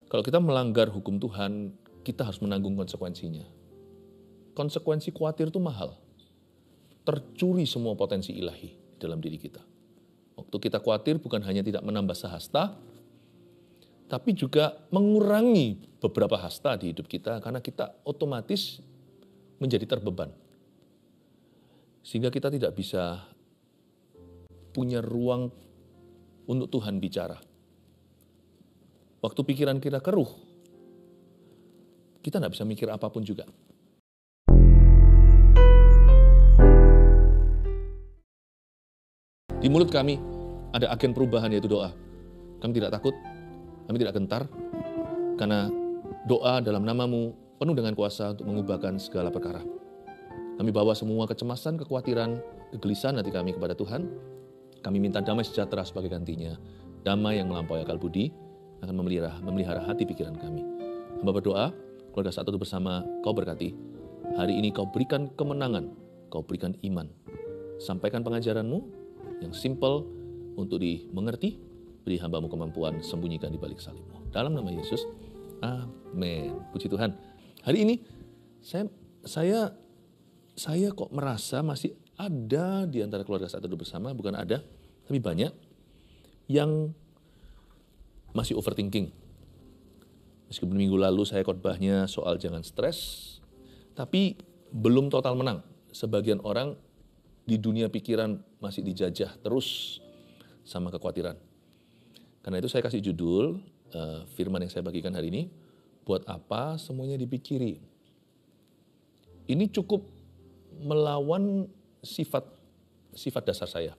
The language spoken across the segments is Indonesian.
Kalau kita melanggar hukum Tuhan, kita harus menanggung konsekuensinya. Konsekuensi khawatir itu mahal. Tercuri semua potensi ilahi dalam diri kita. Waktu kita khawatir bukan hanya tidak menambah sehasta, tapi juga mengurangi beberapa hasta di hidup kita karena kita otomatis menjadi terbeban. Sehingga kita tidak bisa punya ruang untuk Tuhan bicara. Waktu pikiran kita keruh, kita nggak bisa mikir apapun juga. Di mulut kami ada agen perubahan, yaitu doa. Kami tidak takut, kami tidak gentar, karena doa dalam nama-Mu penuh dengan kuasa untuk mengubahkan segala perkara. Kami bawa semua kecemasan, kekhawatiran, kegelisahan hati kami kepada Tuhan. Kami minta damai sejahtera sebagai gantinya. Damai yang melampaui akal budi akan memelihara hati pikiran kami. Hamba berdoa, keluarga Satu Bersama, Kau berkati. Hari ini Kau berikan kemenangan, Kau berikan iman. Sampaikan pengajaran-Mu yang simple untuk dimengerti. Beri hamba-Mu kemampuan, sembunyikan di balik salib-Mu. Dalam nama Yesus, amin. Puji Tuhan. Hari ini saya kok merasa masih ada di antara keluarga Satu Bersama, bukan ada, tapi banyak yang masih overthinking. Meskipun minggu lalu saya khotbahnya soal jangan stres, tapi belum total menang. Sebagian orang di dunia pikiran masih dijajah terus sama kekhawatiran. Karena itu saya kasih judul firman yang saya bagikan hari ini, buat apa semuanya dipikiri. Ini cukup melawan sifat dasar saya.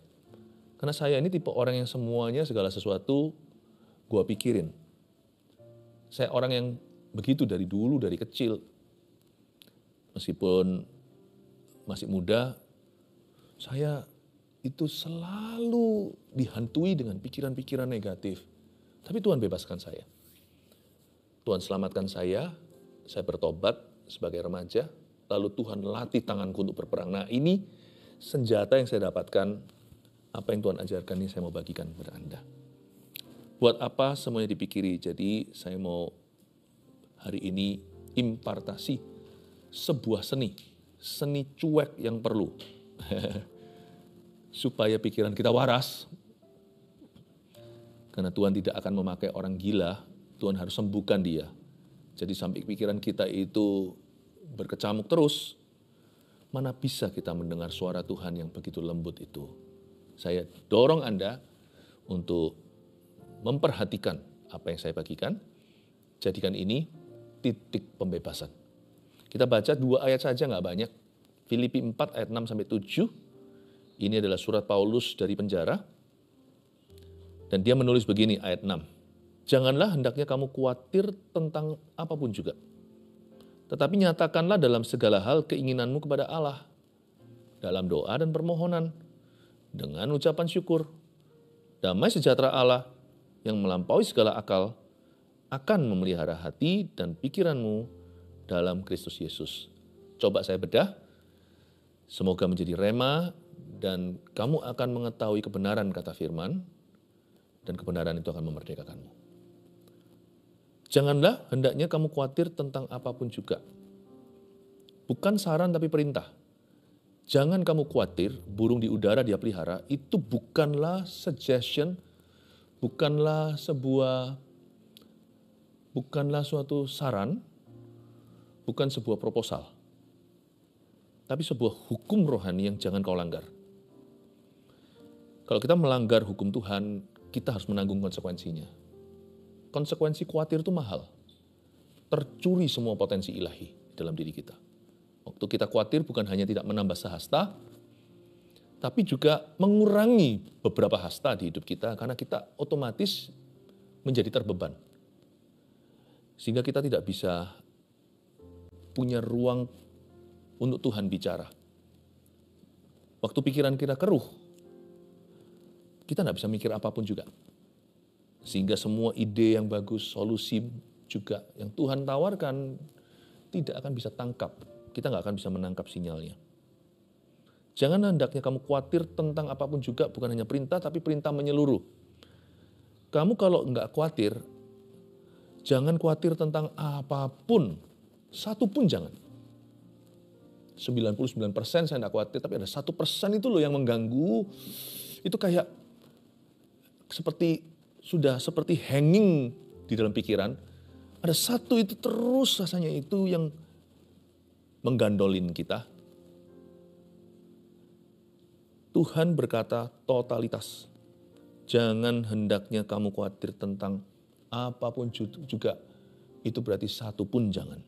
Karena saya ini tipe orang yang semuanya, segala sesuatu gua pikirin. Saya orang yang begitu dari dulu, dari kecil. Meskipun masih muda, saya itu selalu dihantui dengan pikiran-pikiran negatif. Tapi Tuhan bebaskan saya. Tuhan selamatkan saya bertobat sebagai remaja, lalu Tuhan latih tanganku untuk berperang. Nah, ini senjata yang saya dapatkan, apa yang Tuhan ajarkan ini saya mau bagikan kepada Anda. Buat apa semuanya dipikiri? Jadi saya mau hari ini impartasi sebuah seni cuek yang perlu. Supaya pikiran kita waras. Karena Tuhan tidak akan memakai orang gila, Tuhan harus sembuhkan dia. Jadi sampai pikiran kita itu berkecamuk terus, mana bisa kita mendengar suara Tuhan yang begitu lembut itu. Saya dorong Anda untuk memperhatikan apa yang saya bagikan. Jadikan ini titik pembebasan. Kita baca 2 ayat saja, nggak banyak. Filipi 4 ayat 6-7. Ini adalah surat Paulus dari penjara. Dan dia menulis begini ayat 6. Janganlah hendaknya kamu khawatir tentang apapun juga. Tetapi nyatakanlah dalam segala hal keinginanmu kepada Allah. Dalam doa dan permohonan. Dengan ucapan syukur. Damai sejahtera Allah yang melampaui segala akal akan memelihara hati dan pikiranmu dalam Kristus Yesus. Coba saya bedah. Semoga menjadi rema dan kamu akan mengetahui kebenaran kata firman dan kebenaran itu akan memerdekakanmu. Janganlah hendaknya kamu khawatir tentang apapun juga. Bukan saran tapi perintah. Jangan kamu khawatir, burung di udara dia pelihara, itu bukanlah suggestion, bukanlah suatu saran, bukan sebuah proposal. Tapi sebuah hukum rohani yang jangan kau langgar. Kalau kita melanggar hukum Tuhan, kita harus menanggung konsekuensinya. Konsekuensi khawatir itu mahal. Tercuri semua potensi ilahi dalam diri kita. Waktu kita khawatir bukan hanya tidak menambah sehasta, tapi juga mengurangi beberapa hasta di hidup kita karena kita otomatis menjadi terbeban. Sehingga kita tidak bisa punya ruang untuk Tuhan bicara. Waktu pikiran kita keruh, kita nggak bisa mikir apapun juga. Sehingga semua ide yang bagus, solusi juga yang Tuhan tawarkan tidak akan bisa tangkap. Kita nggak akan bisa menangkap sinyalnya. Jangan hendaknya kamu khawatir tentang apapun juga, bukan hanya perintah, tapi perintah menyeluruh. Kamu kalau nggak khawatir, Jangan khawatir tentang apapun. Satu pun jangan. 99% saya tidak khawatir, tapi ada 1% itu loh yang mengganggu. Itu kayak sudah seperti hanging di dalam pikiran. Ada satu itu terus rasanya itu yang menggandolin kita. Tuhan berkata totalitas. Jangan hendaknya kamu khawatir tentang apapun juga. Itu berarti satu pun jangan.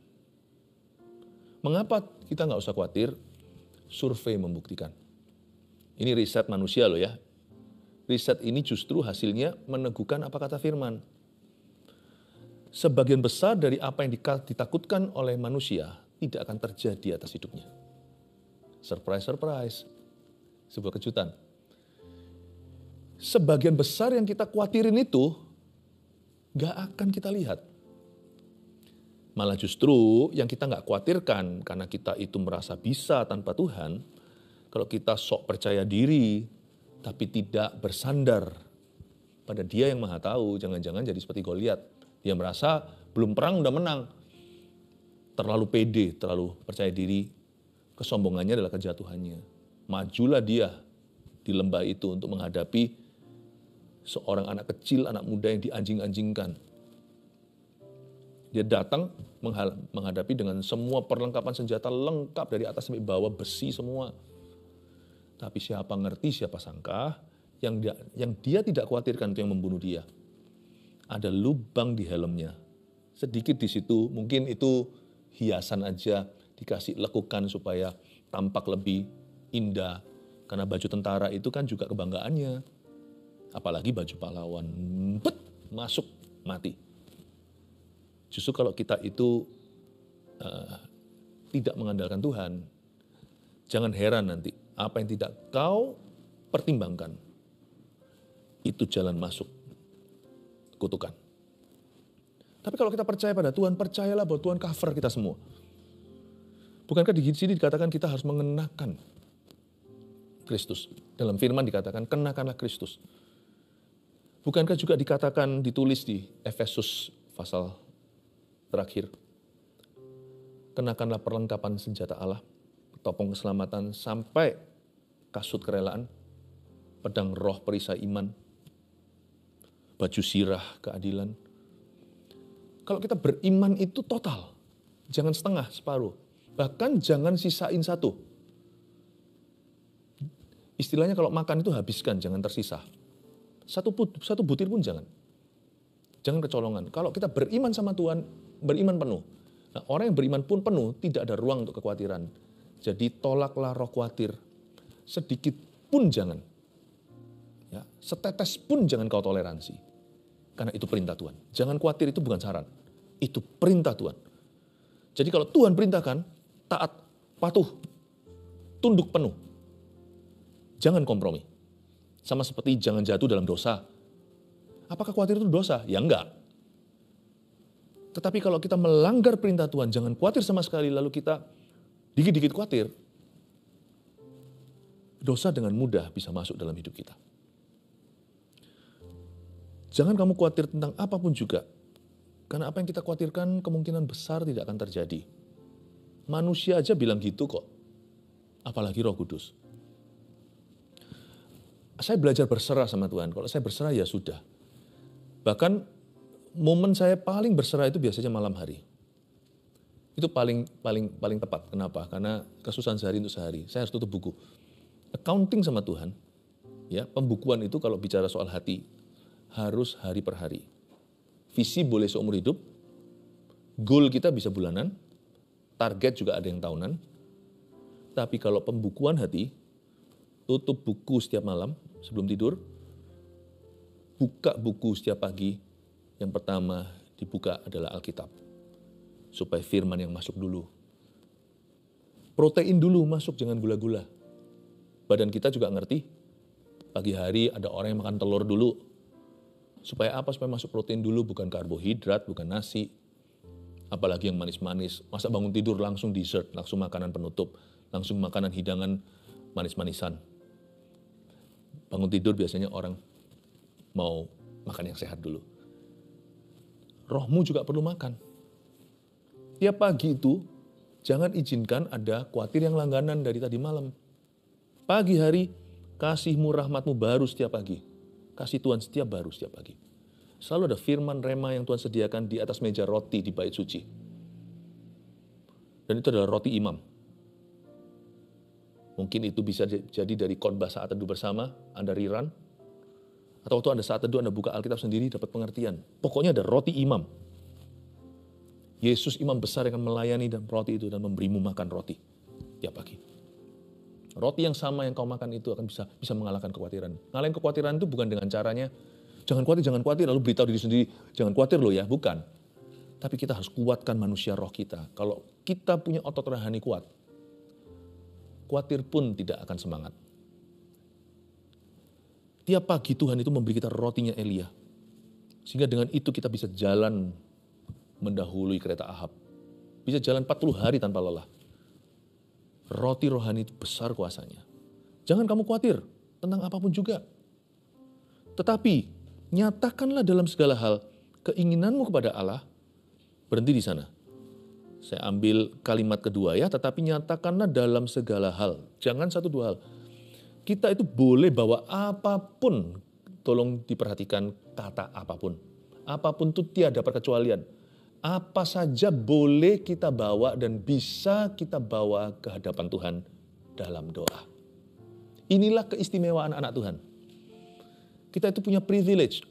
Mengapa kita nggak usah khawatir? Survei membuktikan. Ini riset manusia loh ya. Riset ini justru hasilnya meneguhkan apa kata firman. Sebagian besar dari apa yang ditakutkan oleh manusia tidak akan terjadi atas hidupnya. Surprise, surprise. Sebuah kejutan. Sebagian besar yang kita khawatirin itu gak akan kita lihat. Malah justru yang kita gak khawatirkan karena kita itu merasa bisa tanpa Tuhan. Kalau kita sok percaya diri tapi tidak bersandar pada Dia yang Maha Tahu, jangan-jangan jadi seperti Goliat. Dia merasa belum perang udah menang. Terlalu pede, terlalu percaya diri. Kesombongannya adalah kejatuhannya. Majulah dia di lembah itu untuk menghadapi seorang anak kecil, anak muda yang dianjing-anjingkan. Dia datang menghadapi dengan semua perlengkapan senjata lengkap dari atas sampai bawah, besi semua. Tapi siapa ngerti, siapa sangka, yang dia tidak khawatirkan itu yang membunuh dia. Ada lubang di helmnya. Sedikit di situ, mungkin itu hiasan aja, dikasih lekukan supaya tampak lebih indah. Karena baju tentara itu kan juga kebanggaannya. Apalagi baju pahlawan. Masuk, mati. Justru kalau kita itu tidak mengandalkan Tuhan, jangan heran nanti apa yang tidak kau pertimbangkan, itu jalan masuk kutukan. Tapi kalau kita percaya pada Tuhan, percayalah bahwa Tuhan cover kita semua. Bukankah di sini dikatakan kita harus mengenakan Kristus? Dalam firman dikatakan, kenakanlah Kristus. Bukankah juga dikatakan, ditulis di Efesus pasal terakhir, kenakanlah perlengkapan senjata Allah, topeng keselamatan, sampai kasut kerelaan, pedang roh perisai iman, baju sirah keadilan. Kalau kita beriman itu total, jangan setengah, separuh. Bahkan jangan sisain satu. Istilahnya kalau makan itu habiskan, jangan tersisa. Satu butir pun jangan. Jangan kecolongan. Kalau kita beriman sama Tuhan, beriman penuh. Nah, orang yang beriman pun penuh, tidak ada ruang untuk kekhawatiran. Jadi tolaklah roh khawatir. Sedikit pun jangan. Ya, setetes pun jangan kau toleransi. Karena itu perintah Tuhan. Jangan khawatir, itu bukan saran. Itu perintah Tuhan. Jadi kalau Tuhan perintahkan, taat, patuh, tunduk penuh. Jangan kompromi. Sama seperti jangan jatuh dalam dosa. Apakah khawatir itu dosa? Ya enggak. Tetapi kalau kita melanggar perintah Tuhan, jangan khawatir sama sekali, lalu kita dikit-dikit khawatir, dosa dengan mudah bisa masuk dalam hidup kita. Jangan kamu khawatir tentang apapun juga. Karena apa yang kita khawatirkan kemungkinan besar tidak akan terjadi. Manusia aja bilang gitu kok. Apalagi Roh Kudus. Saya belajar berserah sama Tuhan. Kalau saya berserah ya sudah. Bahkan momen saya paling berserah itu biasanya malam hari. Itu paling tepat. Kenapa? Karena kesusahan sehari untuk sehari. Saya harus tutup buku. Accounting sama Tuhan. Ya, pembukuan itu kalau bicara soal hati harus hari per hari. Visi boleh seumur hidup. Goal kita bisa bulanan. Target juga ada yang tahunan. Tapi kalau pembukuan hati, tutup buku setiap malam sebelum tidur. Buka buku setiap pagi. Yang pertama dibuka adalah Alkitab. Supaya firman yang masuk dulu. Protein dulu masuk, jangan gula-gula. Badan kita juga ngerti. Pagi hari ada orang yang makan telur dulu. Supaya apa? Supaya masuk protein dulu, bukan karbohidrat, bukan nasi. Apalagi yang manis-manis. Masa bangun tidur langsung dessert, langsung makanan penutup. Langsung makanan hidangan manis-manisan. Bangun tidur biasanya orang mau makan yang sehat dulu. rohmu juga perlu makan. Tiap pagi itu, jangan izinkan ada khawatir yang langganan dari tadi malam. Pagi hari, kasih-Mu, rahmat-Mu baru setiap pagi. Kasih Tuhan setiap baru setiap pagi. Selalu ada firman rema yang Tuhan sediakan di atas meja roti di bait suci. Dan itu adalah roti imam. Mungkin itu bisa jadi dari khotbah saat teduh bersama, Anda riran. Atau waktu Anda saat teduh, Anda buka Alkitab sendiri, dapat pengertian. Pokoknya ada roti imam. Yesus imam besar yang akan melayani dan roti itu dan memberimu makan roti tiap pagi. Roti yang sama yang kau makan itu akan bisa mengalahkan kekhawatiran. Ngalahin kekhawatiran itu bukan dengan caranya, jangan khawatir, lalu beritahu diri sendiri, jangan khawatir loh ya, bukan. Tapi kita harus kuatkan manusia roh kita. Kalau kita punya otot rohani kuat, khawatir pun tidak akan semangat. Tiap pagi Tuhan itu memberi kita rotinya Elia. Sehingga dengan itu kita bisa jalan mendahului kereta Ahab. Bisa jalan 40 hari tanpa lelah. Roti rohani itu besar kuasanya. Jangan kamu khawatir tentang apapun juga. Tetapi nyatakanlah dalam segala hal keinginanmu kepada Allah. Berhenti di sana. Saya ambil kalimat kedua ya, tetapi nyatakanlah dalam segala hal. Jangan satu dua hal. Kita itu boleh bawa apapun. Tolong diperhatikan kata apapun. Apapun itu tiada perkecualian. Apa saja boleh kita bawa dan bisa kita bawa ke hadapan Tuhan dalam doa. Inilah keistimewaan anak Tuhan. Kita itu punya privilege.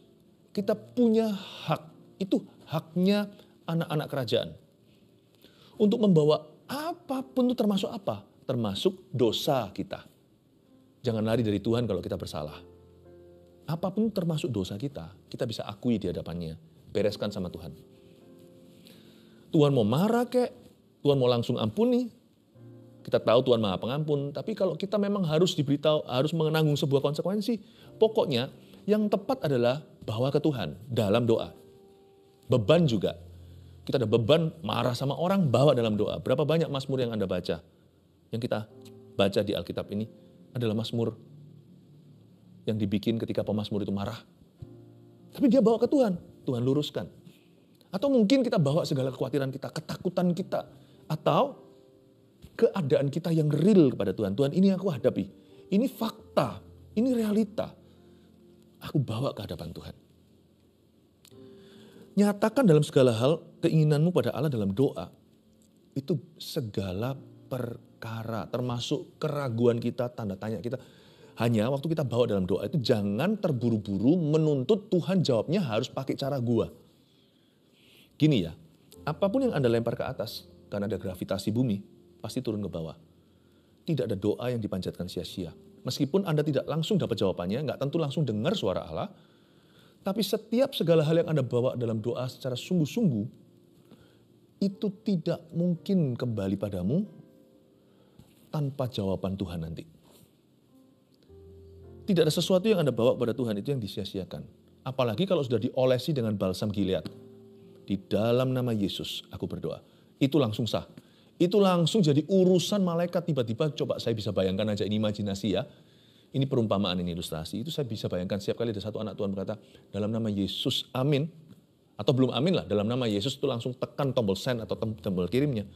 Kita punya hak. Itu haknya anak-anak kerajaan. Untuk membawa apapun itu termasuk apa? Termasuk dosa kita. Jangan lari dari Tuhan kalau kita bersalah. Apapun termasuk dosa kita, kita bisa akui di hadapannya. Bereskan sama Tuhan. Tuhan mau marah kek, Tuhan mau langsung ampuni. Kita tahu Tuhan Maha Pengampun, tapi kalau kita memang harus diberitahu, harus menanggung sebuah konsekuensi, pokoknya yang tepat adalah bawa ke Tuhan dalam doa. Beban juga. Kita ada beban marah sama orang, bawa dalam doa. Berapa banyak mazmur yang Anda baca? Yang kita baca di Alkitab ini adalah mazmur yang dibikin ketika pemazmur itu marah. Tapi dia bawa ke Tuhan, Tuhan luruskan. Atau mungkin kita bawa segala kekhawatiran kita, ketakutan kita, atau keadaan kita yang real kepada Tuhan. Tuhan, ini aku hadapi. Ini fakta, ini realita. Aku bawa ke hadapan Tuhan. Nyatakan dalam segala hal keinginanmu pada Allah dalam doa. Itu segala perkara, termasuk keraguan kita, tanda tanya kita. Hanya waktu kita bawa dalam doa itu jangan terburu-buru menuntut Tuhan jawabnya harus pakai cara gua. Gini ya, apapun yang Anda lempar ke atas, karena ada gravitasi bumi, pasti turun ke bawah. Tidak ada doa yang dipanjatkan sia-sia. Meskipun Anda tidak langsung dapat jawabannya, nggak tentu langsung dengar suara Allah, tapi setiap segala hal yang Anda bawa dalam doa secara sungguh-sungguh, itu tidak mungkin kembali padamu tanpa jawaban Tuhan nanti. Tidak ada sesuatu yang Anda bawa kepada Tuhan itu yang disia-siakan. Apalagi kalau sudah diolesi dengan balsam Gilead. Di dalam nama Yesus aku berdoa. Itu langsung sah. Itu langsung jadi urusan malaikat tiba-tiba. Coba saya bisa bayangkan aja, ini imajinasi ya. Ini perumpamaan, ini ilustrasi. Itu saya bisa bayangkan setiap kali ada satu anak Tuhan berkata, dalam nama Yesus, amin. Atau belum amin lah, dalam nama Yesus itu langsung tekan tombol send atau tombol kirimnya.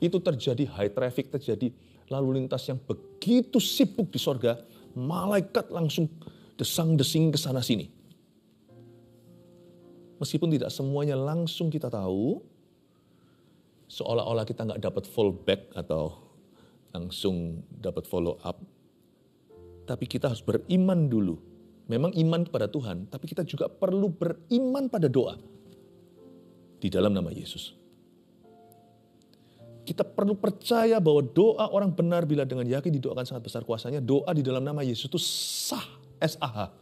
Itu terjadi high traffic, terjadi lalu lintas yang begitu sibuk di sorga. Malaikat langsung desang-desing ke sana sini. Meskipun tidak semuanya langsung kita tahu, seolah-olah kita nggak dapat fallback atau langsung dapat follow up. Tapi kita harus beriman dulu. Memang iman kepada Tuhan, tapi kita juga perlu beriman pada doa. Di dalam nama Yesus. Kita perlu percaya bahwa doa orang benar bila dengan yakin didoakan sangat besar kuasanya. Doa di dalam nama Yesus itu sah, S-A-H.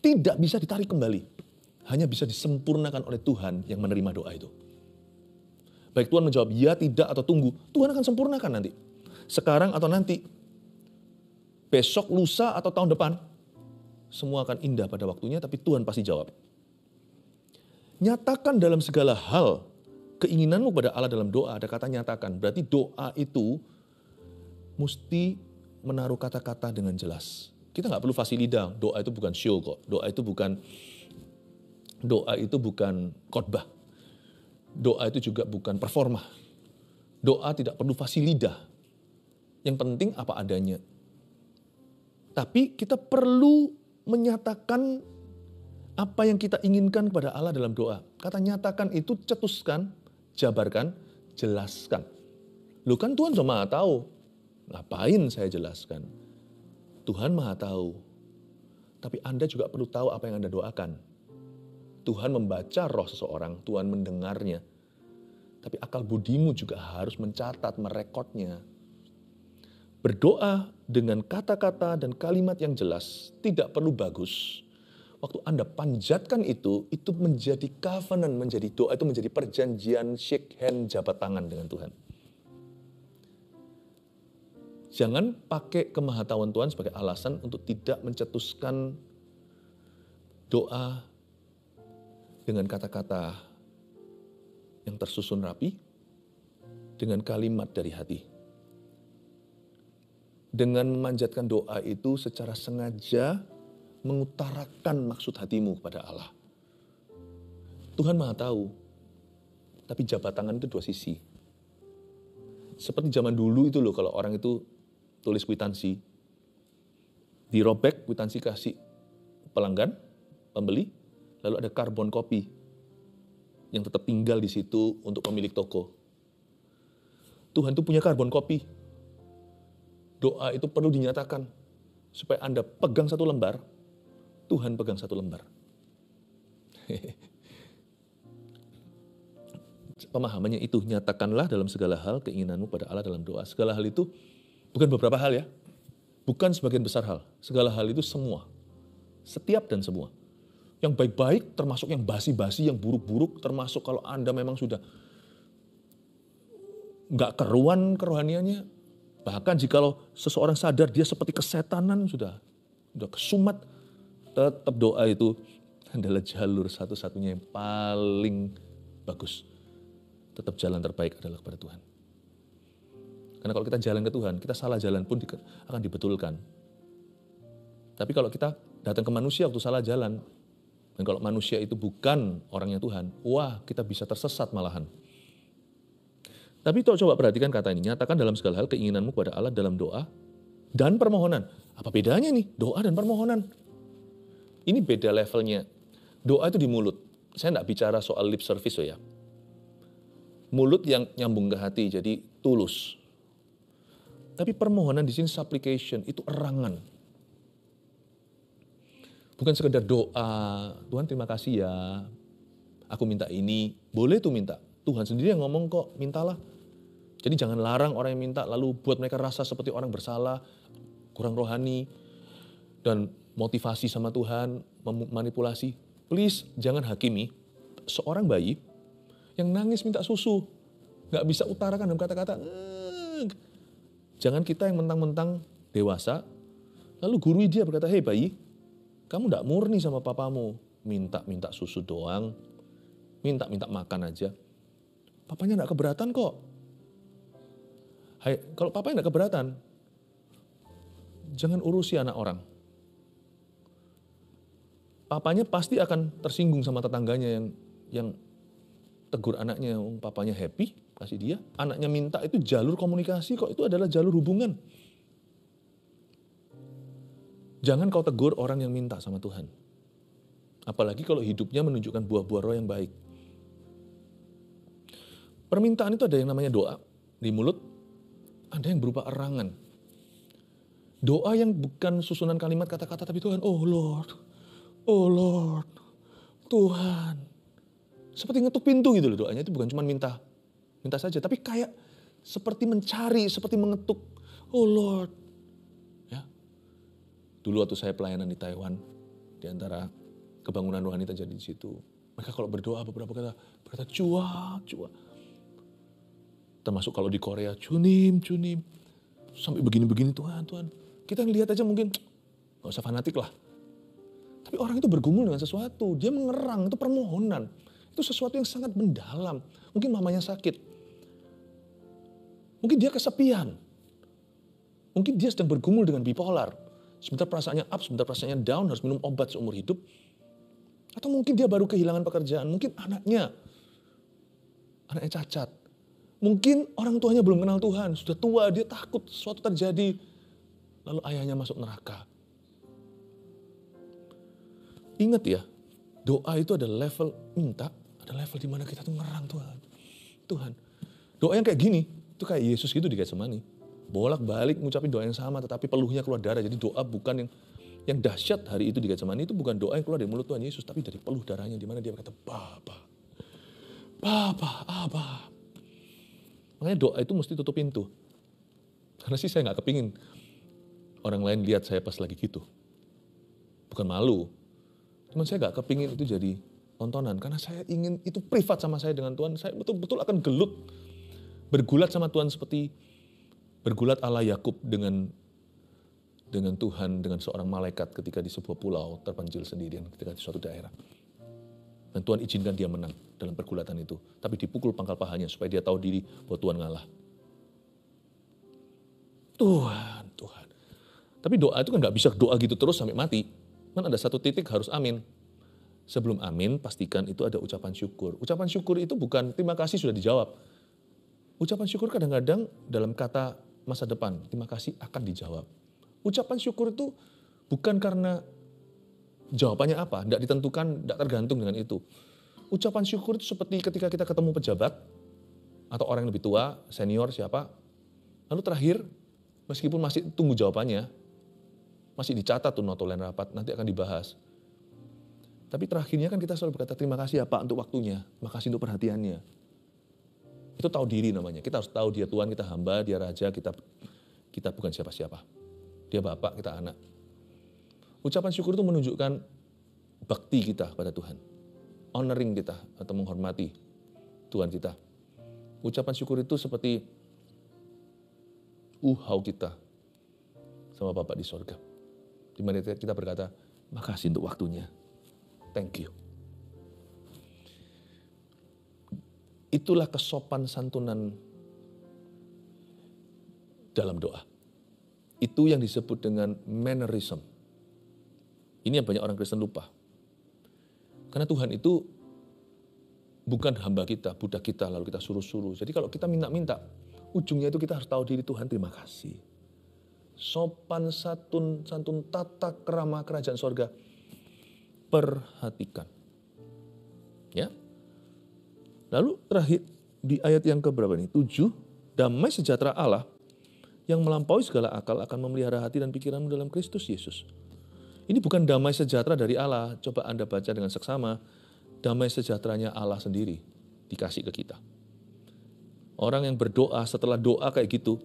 Tidak bisa ditarik kembali. Hanya bisa disempurnakan oleh Tuhan yang menerima doa itu. Baik Tuhan menjawab ya, tidak, atau tunggu. Tuhan akan sempurnakan nanti. Sekarang atau nanti. Besok, lusa, atau tahun depan. Semua akan indah pada waktunya, tapi Tuhan pasti jawab. Nyatakan dalam segala hal keinginanmu pada Allah dalam doa. Ada kata nyatakan. Berarti doa itu mesti menaruh kata-kata dengan jelas. Kita nggak perlu fasilida. Doa itu bukan show kok. Doa itu bukan Doa itu bukan khotbah. Doa itu juga bukan performa. Doa tidak perlu fasih lidah. Yang penting apa adanya. Tapi kita perlu menyatakan apa yang kita inginkan kepada Allah dalam doa. Kata nyatakan itu cetuskan, jabarkan, jelaskan. Loh kan Tuhan sudah maha tahu. Ngapain saya jelaskan? Tuhan maha tahu. Tapi Anda juga perlu tahu apa yang Anda doakan. Tuhan membaca roh seseorang, Tuhan mendengarnya. Tapi akal budimu juga harus mencatat, merekodnya. Berdoa dengan kata-kata dan kalimat yang jelas tidak perlu bagus. Waktu Anda panjatkan itu menjadi covenant, menjadi doa, itu menjadi perjanjian shake hand, jabat tangan dengan Tuhan. Jangan pakai kemahatauan Tuhan sebagai alasan untuk tidak mencetuskan doa dengan kata-kata yang tersusun rapi, dengan kalimat dari hati. Dengan memanjatkan doa itu secara sengaja mengutarakan maksud hatimu kepada Allah. Tuhan maha tahu, tapi jabat tangan itu dua sisi. Seperti zaman dulu itu loh, kalau orang itu tulis kwitansi, dirobek kwitansi kasih pelanggan, pembeli, lalu ada karbon copy yang tetap tinggal di situ untuk pemilik toko. Tuhan itu punya karbon copy. Doa itu perlu dinyatakan supaya Anda pegang satu lembar, Tuhan pegang satu lembar. Pemahamannya itu, nyatakanlah dalam segala hal keinginanmu pada Allah dalam doa. Segala hal itu bukan beberapa hal ya, bukan sebagian besar hal. Segala hal itu semua, setiap dan semua. Yang baik-baik termasuk yang basi-basi, yang buruk-buruk, termasuk kalau Anda memang sudah nggak keruan kerohaniannya. Bahkan jikalau seseorang sadar dia seperti kesetanan, sudah kesumat, tetap doa itu adalah jalur satu-satunya yang paling bagus. Tetap jalan terbaik adalah kepada Tuhan. Karena kalau kita jalan ke Tuhan, kita salah jalan pun akan dibetulkan. Tapi kalau kita datang ke manusia waktu salah jalan, dan kalau manusia itu bukan orangnya Tuhan, wah kita bisa tersesat malahan. Tapi coba perhatikan kata ini, nyatakan dalam segala hal keinginanmu kepada Allah dalam doa dan permohonan. Apa bedanya nih doa dan permohonan? Ini beda levelnya. Doa itu di mulut. Saya tidak bicara soal lip service ya. Mulut yang nyambung ke hati, jadi tulus. Tapi permohonan di sini supplication, itu erangan. Bukan sekedar doa, Tuhan terima kasih ya, aku minta ini, boleh tuh minta. Tuhan sendiri yang ngomong kok, mintalah. Jadi jangan larang orang yang minta, lalu buat mereka rasa seperti orang bersalah, kurang rohani, dan motivasi sama Tuhan, manipulasi. Please, jangan hakimi seorang bayi yang nangis minta susu. Gak bisa utarakan dalam kata-kata. Jangan kita yang mentang-mentang dewasa, lalu gurui dia berkata, hei bayi, kamu gak murni sama papamu. Minta susu doang, minta makan aja. Papanya gak keberatan kok. Hai, kalau papanya gak keberatan, jangan urusi anak orang. Papanya pasti akan tersinggung sama tetangganya yang tegur anaknya, papanya happy, kasih dia. Anaknya minta, itu jalur komunikasi kok, itu adalah jalur hubungan. Jangan kau tegur orang yang minta sama Tuhan. Apalagi kalau hidupnya menunjukkan buah-buah roh yang baik. Permintaan itu ada yang namanya doa di mulut, ada yang berupa erangan. Doa yang bukan susunan kalimat kata-kata, tapi Tuhan, oh Lord, Tuhan. Seperti ngetuk pintu gitu loh doanya, itu bukan cuma minta saja, tapi kayak seperti mencari, seperti mengetuk, oh Lord. Ya. Dulu waktu saya pelayanan di Taiwan, di antara kebangunan rohani terjadi di situ. Mereka kalau berdoa beberapa berkata cua. Termasuk kalau di Korea, cunim. Sampai begini-begini Tuhan. Kita ngelihat aja mungkin, gak usah fanatik lah. Tapi orang itu bergumul dengan sesuatu. Dia mengerang, itu permohonan. Itu sesuatu yang sangat mendalam. Mungkin mamanya sakit. Mungkin dia kesepian. Mungkin dia sedang bergumul dengan bipolar. Sebentar perasaannya up, sebentar perasaannya down, harus minum obat seumur hidup. Atau mungkin dia baru kehilangan pekerjaan, mungkin anaknya cacat. Mungkin orang tuanya belum kenal Tuhan, sudah tua, dia takut sesuatu terjadi. Lalu ayahnya masuk neraka. Ingat ya, doa itu ada level minta, ada level di mana kita tuh ngerang Tuhan. Doa yang kayak gini, itu kayak Yesus gitu di Getsemani. Bolak-balik ngucapin doa yang sama, tetapi peluhnya keluar darah. Jadi doa bukan yang dahsyat hari itu di Getsemani, itu bukan doa yang keluar dari mulut Tuhan Yesus, tapi dari peluh darahnya, di mana dia berkata, Bapa, Abba. Makanya doa itu mesti tutup pintu. Karena sih saya gak kepingin orang lain lihat saya pas lagi gitu. Bukan malu. Cuman saya gak kepingin itu jadi tontonan. Karena saya ingin itu privat sama saya dengan Tuhan. Saya betul-betul akan gelut. Bergulat sama Tuhan seperti bergulat ala Yakub dengan Tuhan, dengan seorang malaikat ketika di sebuah pulau terpencil sendirian ketika di suatu daerah. Dan Tuhan izinkan dia menang dalam pergulatan itu. Tapi dipukul pangkal pahanya supaya dia tahu diri bahwa Tuhan ngalah. Tuhan. Tapi doa itu kan gak bisa doa gitu terus sampai mati. Kan ada satu titik harus amin. Sebelum amin, pastikan itu ada ucapan syukur. Ucapan syukur itu bukan terima kasih sudah dijawab. Ucapan syukur kadang-kadang dalam kata masa depan, terima kasih akan dijawab. Ucapan syukur itu bukan karena jawabannya apa, tidak ditentukan, tidak tergantung dengan itu. Ucapan syukur itu seperti ketika kita ketemu pejabat, atau orang yang lebih tua, senior siapa, lalu terakhir, meskipun masih tunggu jawabannya, masih dicatat tuh notulen rapat, nanti akan dibahas. Tapi terakhirnya kan kita selalu berkata, terima kasih ya Pak untuk waktunya, terima kasih untuk perhatiannya. Itu tahu diri namanya, kita harus tahu dia Tuhan, kita hamba, dia Raja, kita bukan siapa-siapa. Dia Bapak, kita anak. Ucapan syukur itu menunjukkan bakti kita pada Tuhan. Honoring kita atau menghormati Tuhan kita. Ucapan syukur itu seperti uhau kita sama Bapak di sorga. Di mana kita berkata, makasih untuk waktunya. Thank you. Itulah kesopan santunan dalam doa. Itu yang disebut dengan mannerism. Ini yang banyak orang Kristen lupa. Karena Tuhan itu bukan hamba kita, budak kita, lalu kita suruh-suruh. Jadi kalau kita minta-minta, ujungnya itu kita harus tahu diri Tuhan, terima kasih. Sopan santun tata krama kerajaan sorga. Perhatikan. Ya. Lalu terakhir di ayat yang keberapa ini? 7, damai sejahtera Allah yang melampaui segala akal akan memelihara hati dan pikiranmu dalam Kristus Yesus. Ini bukan damai sejahtera dari Allah. Coba Anda baca dengan seksama. Damai sejahteranya Allah sendiri dikasih ke kita. Orang yang berdoa setelah doa kayak gitu,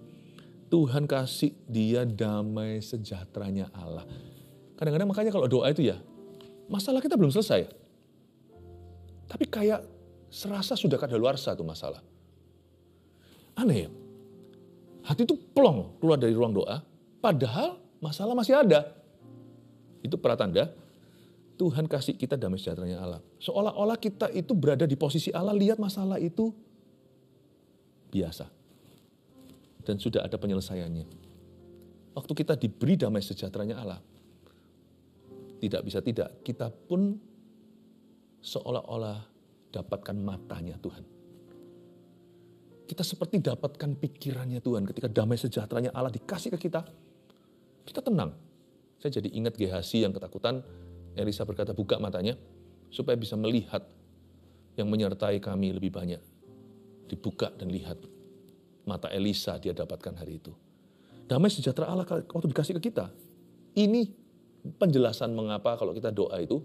Tuhan kasih dia damai sejahteranya Allah. Kadang-kadang makanya kalau doa itu ya, masalah kita belum selesai. Tapi kayak serasa sudah kadaluarsa tuh masalah. Aneh ya. Hati itu plong keluar dari ruang doa, padahal masalah masih ada. Itu pertanda Tuhan kasih kita damai sejahteranya Allah. Seolah-olah kita itu berada di posisi Allah, lihat masalah itu biasa. Dan sudah ada penyelesaiannya. Waktu kita diberi damai sejahteranya Allah, tidak bisa tidak, kita pun seolah-olah dapatkan matanya Tuhan. Kita seperti dapatkan pikirannya Tuhan. Ketika damai sejahteranya Allah dikasih ke kita tenang. Saya jadi ingat Gehazi yang ketakutan. Elisa berkata, buka matanya supaya bisa melihat yang menyertai kami lebih banyak. Dibuka dan lihat. Mata Elisa dia dapatkan hari itu. Damai sejahtera Allah waktu dikasih ke kita. Ini penjelasan mengapa kalau kita doa itu,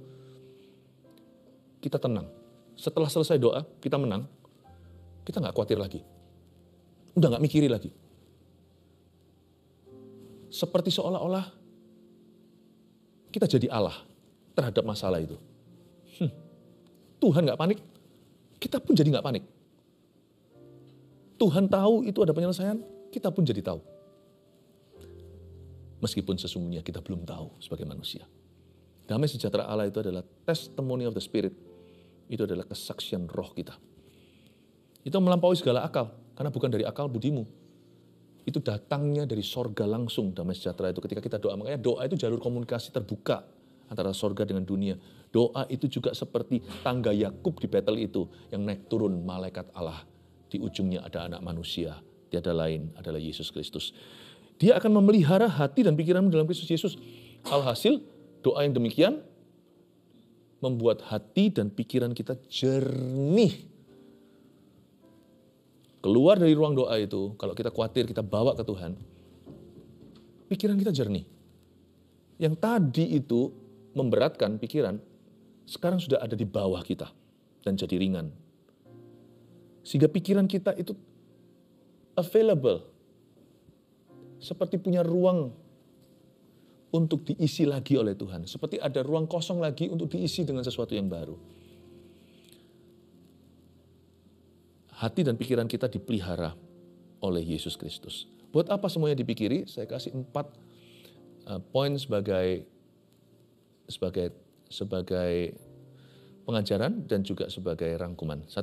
kita tenang. Setelah selesai doa, kita menang. Kita gak khawatir lagi. Udah gak mikiri lagi. Seperti seolah-olah kita jadi Allah terhadap masalah itu. Tuhan gak panik, kita pun jadi gak panik. Tuhan tahu itu ada penyelesaian, kita pun jadi tahu. Meskipun sesungguhnya kita belum tahu sebagai manusia. Damai sejahtera Allah itu adalah testimony of the Spirit. Itu adalah kesaksian roh kita. Itu melampaui segala akal, karena bukan dari akal budimu. Itu datangnya dari sorga langsung damai sejahtera itu ketika kita doa. Makanya doa itu jalur komunikasi terbuka antara sorga dengan dunia. Doa itu juga seperti tangga Yakub di Betel itu, yang naik turun malaikat Allah. Di ujungnya ada anak manusia, tiada lain adalah Yesus Kristus. Dia akan memelihara hati dan pikiranmu dalam Kristus Yesus. Alhasil, doa yang demikian membuat hati dan pikiran kita jernih. Keluar dari ruang doa itu, kalau kita khawatir, kita bawa ke Tuhan, pikiran kita jernih. Yang tadi itu memberatkan pikiran, sekarang sudah ada di bawah kita dan jadi ringan. Sehingga pikiran kita itu available, seperti punya ruang untuk diisi lagi oleh Tuhan. Seperti ada ruang kosong lagi untuk diisi dengan sesuatu yang baru. Hati dan pikiran kita dipelihara oleh Yesus Kristus. Buat apa semuanya dipikiri? Saya kasih 4 poin sebagai pengajaran dan juga sebagai rangkuman. 1,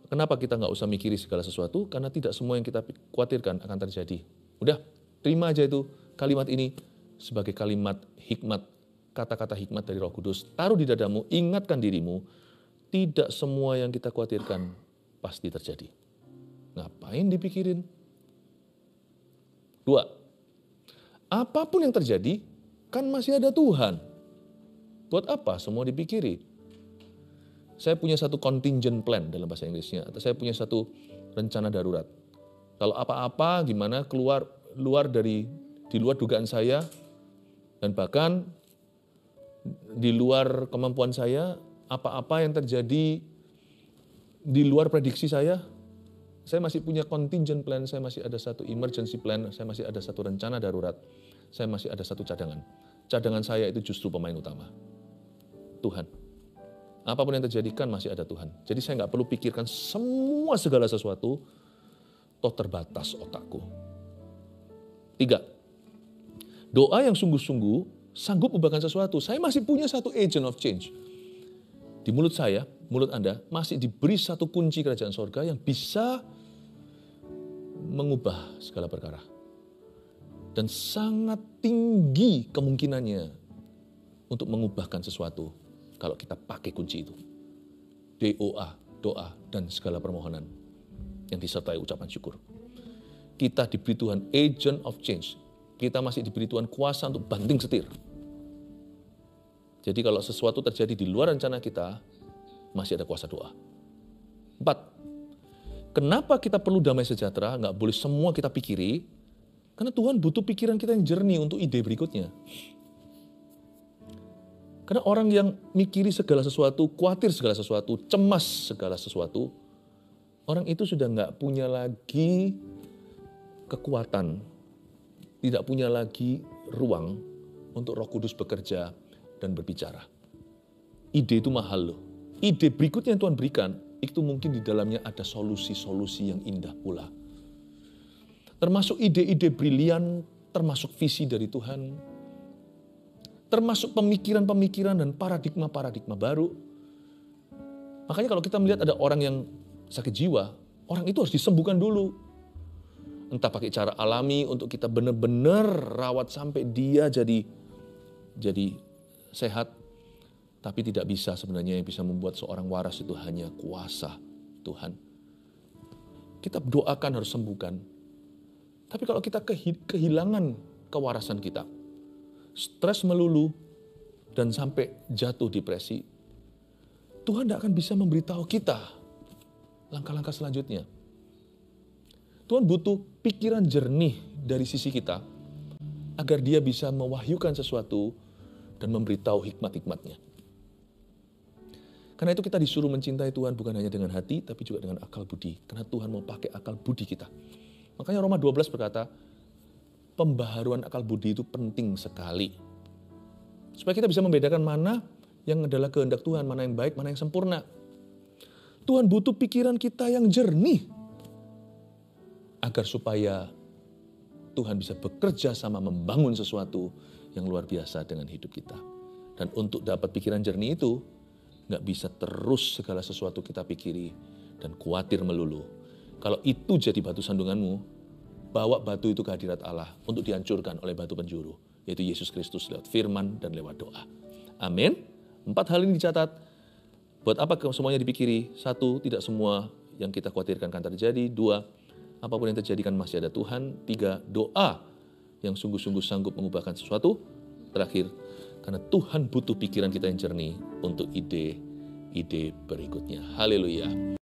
kenapa kita nggak usah mikiri segala sesuatu? Karena tidak semua yang kita khawatirkan akan terjadi. Udah, terima aja itu kalimat ini sebagai kalimat hikmat, kata-kata hikmat dari Roh Kudus. Taruh di dadamu, ingatkan dirimu, tidak semua yang kita khawatirkan pasti terjadi. Ngapain dipikirin? 2, apapun yang terjadi, kan masih ada Tuhan. Buat apa semua dipikiri? Saya punya satu contingent plan dalam bahasa Inggrisnya, atau saya punya satu rencana darurat. Kalau apa-apa gimana di luar dugaan saya, dan bahkan di luar kemampuan saya, apa-apa yang terjadi di luar prediksi saya masih punya contingent plan, saya masih ada satu emergency plan, saya masih ada satu rencana darurat, saya masih ada satu cadangan. Cadangan saya itu justru pemain utama, Tuhan. Apapun yang terjadi kan masih ada Tuhan. Jadi saya nggak perlu pikirkan segala sesuatu, toh terbatas otakku. 3, doa yang sungguh-sungguh sanggup ubahkan sesuatu. Saya masih punya satu agent of change. Di mulut saya, mulut Anda, masih diberi satu kunci kerajaan sorga yang bisa mengubah segala perkara. Dan sangat tinggi kemungkinannya untuk mengubahkan sesuatu kalau kita pakai kunci itu. DOA, doa, dan segala permohonan yang disertai ucapan syukur. Kita diberi Tuhan agent of change. Kita masih diberi Tuhan kuasa untuk banting setir. Jadi kalau sesuatu terjadi di luar rencana kita, masih ada kuasa doa. 4, kenapa kita perlu damai sejahtera? Nggak boleh semua kita pikiri, karena Tuhan butuh pikiran kita yang jernih untuk ide berikutnya. Karena orang yang mikiri segala sesuatu, khawatir segala sesuatu, cemas segala sesuatu, orang itu sudah nggak punya lagi kekuatan, tidak punya lagi ruang untuk Roh Kudus bekerja dan berbicara. Ide itu mahal loh. Ide berikutnya yang Tuhan berikan, itu mungkin di dalamnya ada solusi-solusi yang indah pula. Termasuk ide-ide brilian, termasuk visi dari Tuhan, termasuk pemikiran-pemikiran dan paradigma-paradigma baru. Makanya kalau kita melihat ada orang yang sakit jiwa, orang itu harus disembuhkan dulu. Entah pakai cara alami untuk kita benar-benar rawat sampai dia jadi sehat. Tapi tidak bisa sebenarnya, yang bisa membuat seorang waras itu hanya kuasa Tuhan. Kita doakan harus sembuhkan. Tapi kalau kita kehilangan kewarasan kita, stres melulu, dan sampai jatuh depresi, Tuhan tidak akan bisa memberitahu kita langkah-langkah selanjutnya. Tuhan butuh pikiran jernih dari sisi kita, agar dia bisa mewahyukan sesuatu dan memberitahu hikmat-hikmatnya. Karena itu kita disuruh mencintai Tuhan bukan hanya dengan hati, tapi juga dengan akal budi. Karena Tuhan mau pakai akal budi kita. Makanya Roma 12 berkata, pembaharuan akal budi itu penting sekali. Supaya kita bisa membedakan mana yang adalah kehendak Tuhan, mana yang baik, mana yang sempurna. Tuhan butuh pikiran kita yang jernih, agar supaya Tuhan bisa bekerja sama membangun sesuatu yang luar biasa dengan hidup kita. Dan untuk dapat pikiran jernih itu, nggak bisa terus segala sesuatu kita pikiri dan khawatir melulu. Kalau itu jadi batu sandunganmu, bawa batu itu ke hadirat Allah untuk dihancurkan oleh batu penjuru, yaitu Yesus Kristus lewat firman dan lewat doa. Amin. 4 hal ini dicatat. Buat apa semuanya dipikiri? 1, tidak semua yang kita khawatirkan akan terjadi. 2, apapun yang terjadi kan masih ada Tuhan. 3, doa yang sungguh-sungguh sanggup mengubahkan sesuatu. Terakhir, karena Tuhan butuh pikiran kita yang jernih untuk ide-ide berikutnya. Haleluya.